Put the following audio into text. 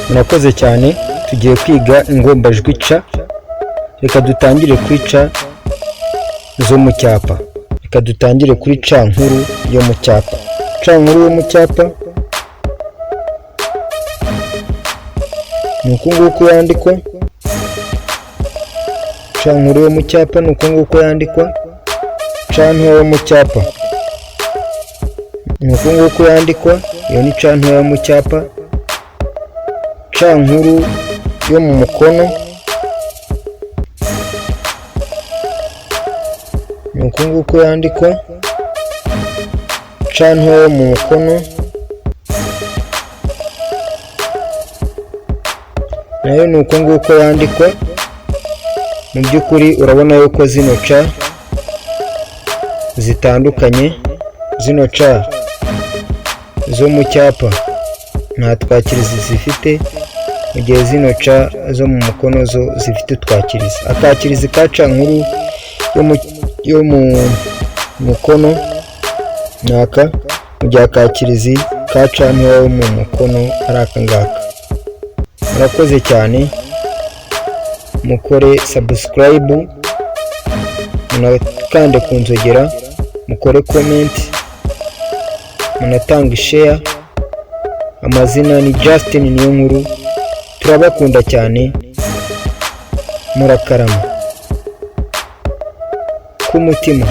Murakoze cyane, tugiye kwiga ingombajwi ca. Reka dutangire kuri ca zo mu cyapa. Reka dutangire kuri ca nkuru yo mu cyapa. Ca nkuru yo mu cyapa ni uku nguku yandikwa. Ca nkuru yo mu cyapa ni uku nguku yandikwa. Ca ntoya yo mu cyapa ni uku nguku yandikwa. Iyo ni ca ntoya yo mu cyapa. Ca nkuru yo mu mukono ni uku nguku yandikwa. Ca ntoya yo mu mukono nayo ni uku nguku yandikwa. Mu by'ukuri urabona yuko zino ca zitandukanye. Zino ca zo mu cyapa nta twakirizi zifite, mu gihe zino ca zo mu mukono zo zifite utwakirizi. Akakirizi ka ca nkuru yo mu mukono ni aka, mu gihe akakirizi ka ca ntoya yo mu mukono ari aka ngaka. Murakoze cyane, mukore subscribe, munakande ku nzogera, mukore comment, munatanga share. Amazina ni Justin Niyonkuru. Turabakunda cyane, murakarama ku mutima.